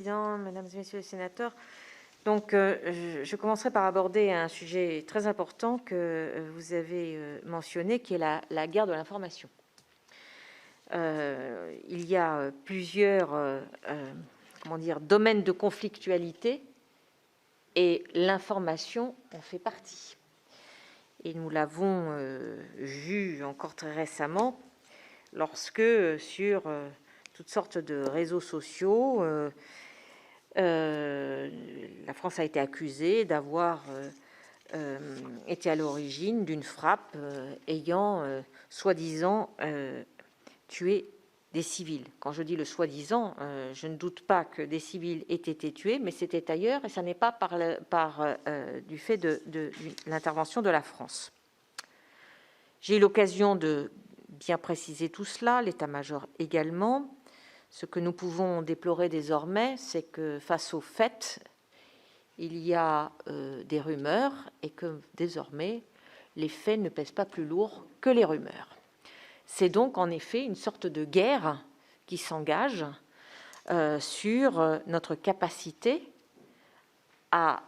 Mesdames et messieurs les sénateurs, donc je commencerai par aborder un sujet très important que vous avez mentionné, qui est la guerre de l'information. Il y a plusieurs domaines de conflictualité et l'information en fait partie. Et nous l'avons vu encore très récemment lorsque sur toutes sortes de réseaux sociaux, la France a été accusée d'avoir été à l'origine d'une frappe ayant soi-disant tué des civils. Quand je dis le soi-disant, je ne doute pas que des civils aient été tués, mais c'était ailleurs et ça n'est pas du fait de l'intervention de la France. J'ai eu l'occasion de bien préciser tout cela, l'état-major également. Ce que nous pouvons déplorer désormais, c'est que face aux faits, il y a des rumeurs et que désormais, les faits ne pèsent pas plus lourd que les rumeurs. C'est donc en effet une sorte de guerre qui s'engage sur notre capacité à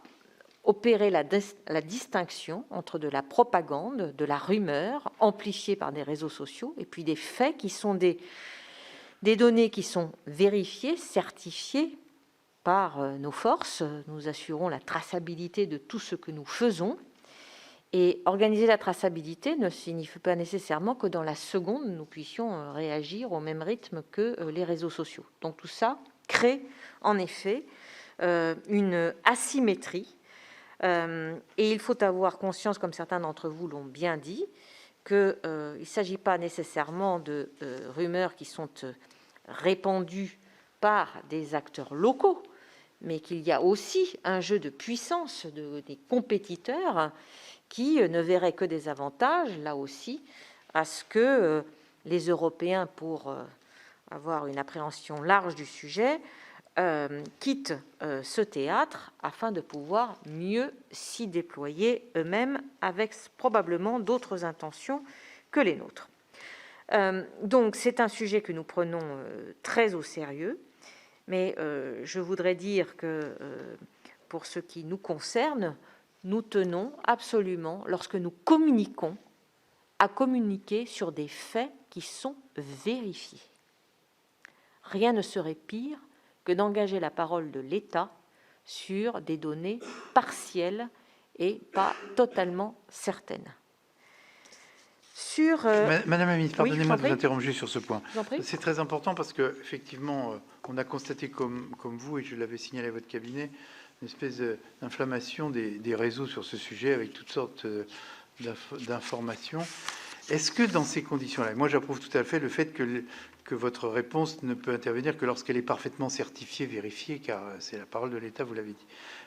opérer la distinction entre de la propagande, de la rumeur, amplifiée par des réseaux sociaux, et puis des faits qui sont des données qui sont vérifiées, certifiées par nos forces. Nous assurons la traçabilité de tout ce que nous faisons. Et organiser la traçabilité ne signifie pas nécessairement que dans la seconde, nous puissions réagir au même rythme que les réseaux sociaux. Donc tout ça crée en effet une asymétrie. Et il faut avoir conscience, comme certains d'entre vous l'ont bien dit, qu'il ne s'agit pas nécessairement de rumeurs qui sont répandues par des acteurs locaux, mais qu'il y a aussi un jeu de puissance des compétiteurs qui ne verraient que des avantages, là aussi, à ce que les Européens, pour avoir une appréhension large du sujet, quittent ce théâtre afin de pouvoir mieux s'y déployer eux-mêmes, avec probablement d'autres intentions que les nôtres. Donc c'est un sujet que nous prenons très au sérieux, mais je voudrais dire que pour ce qui nous concerne, nous tenons absolument, lorsque nous communiquons, à communiquer sur des faits qui sont vérifiés. Rien ne serait pire que d'engager la parole de l'État sur des données partielles et pas totalement certaines. Madame la ministre, pardonnez-moi oui, de vous interrompre juste sur ce point. C'est très important parce qu'effectivement, on a constaté comme vous, et je l'avais signalé à votre cabinet, une espèce d'inflammation des réseaux sur ce sujet avec toutes sortes d'informations. Est-ce que dans ces conditions-là, et moi j'approuve tout à fait le fait que votre réponse ne peut intervenir que lorsqu'elle est parfaitement certifiée, vérifiée, car c'est la parole de l'État, vous l'avez dit.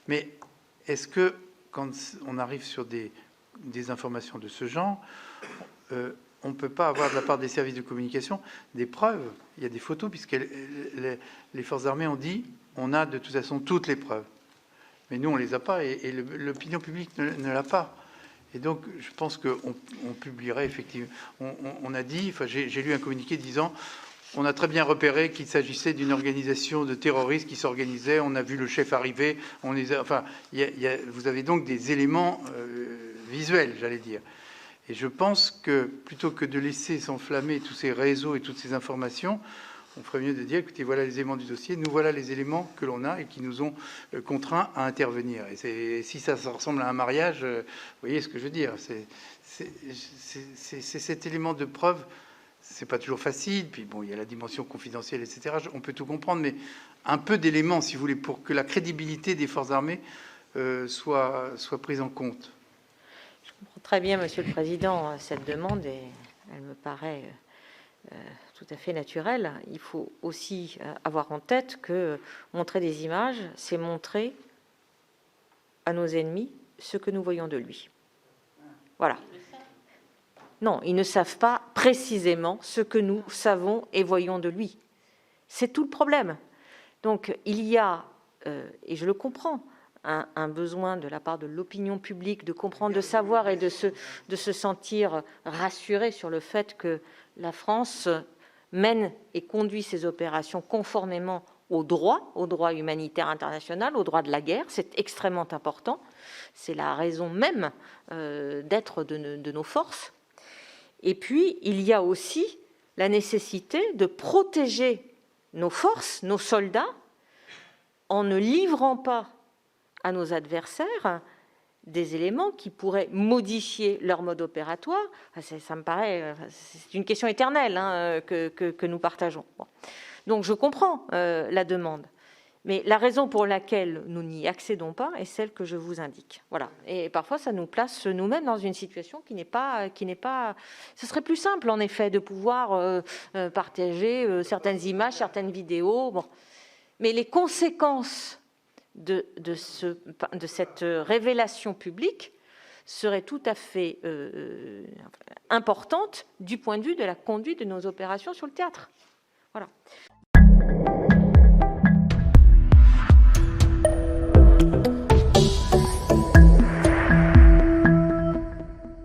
Mais est-ce que quand on arrive sur des informations de ce genre, on ne peut pas avoir de la part des services de communication des preuves? Il y a des photos, puisque les forces armées ont dit on a de toute façon toutes les preuves. Mais nous, on ne les a pas, et l'opinion publique ne l'a pas. Et donc, je pense qu'on publierait effectivement. On a dit, enfin, j'ai lu un communiqué disant on a très bien repéré qu'il s'agissait d'une organisation de terroristes qui s'organisait, on a vu le chef arriver, enfin, vous avez donc des éléments visuels, j'allais dire. Et je pense que plutôt que de laisser s'enflammer tous ces réseaux et toutes ces informations, on ferait mieux de dire, écoutez, voilà les éléments du dossier, nous voilà les éléments que l'on a et qui nous ont contraints à intervenir. Et si ça ressemble à un mariage, vous voyez ce que je veux dire, c'est cet élément de preuve. C'est pas toujours facile, puis bon, il y a la dimension confidentielle, etc. On peut tout comprendre, mais un peu d'éléments, si vous voulez, pour que la crédibilité des forces armées soit prise en compte. Je comprends très bien, Monsieur le Président, cette demande, et elle me paraît tout à fait naturelle. Il faut aussi avoir en tête que montrer des images, c'est montrer à nos ennemis ce que nous voyons de lui. Voilà. Non, ils ne savent pas précisément ce que nous savons et voyons de lui. C'est tout le problème. Donc, il y a, et je le comprends, un besoin de la part de l'opinion publique de comprendre, de savoir et de se sentir rassuré sur le fait que la France mène et conduit ses opérations conformément au droit humanitaire international, au droit de la guerre. C'est extrêmement important. C'est la raison même d'être de nos forces. Et puis, il y a aussi la nécessité de protéger nos forces, nos soldats, en ne livrant pas à nos adversaires des éléments qui pourraient modifier leur mode opératoire. Ça me paraît, c'est une question éternelle hein, que nous partageons. Bon. Donc je comprends la demande, mais la raison pour laquelle nous n'y accédons pas est celle que je vous indique. Voilà. Et parfois, ça nous place nous-mêmes dans une situation qui n'est pas. Ce serait plus simple, en effet, de pouvoir partager certaines images, certaines vidéos. Bon. Mais les conséquences de cette révélation publique seraient tout à fait importantes du point de vue de la conduite de nos opérations sur le théâtre. Voilà.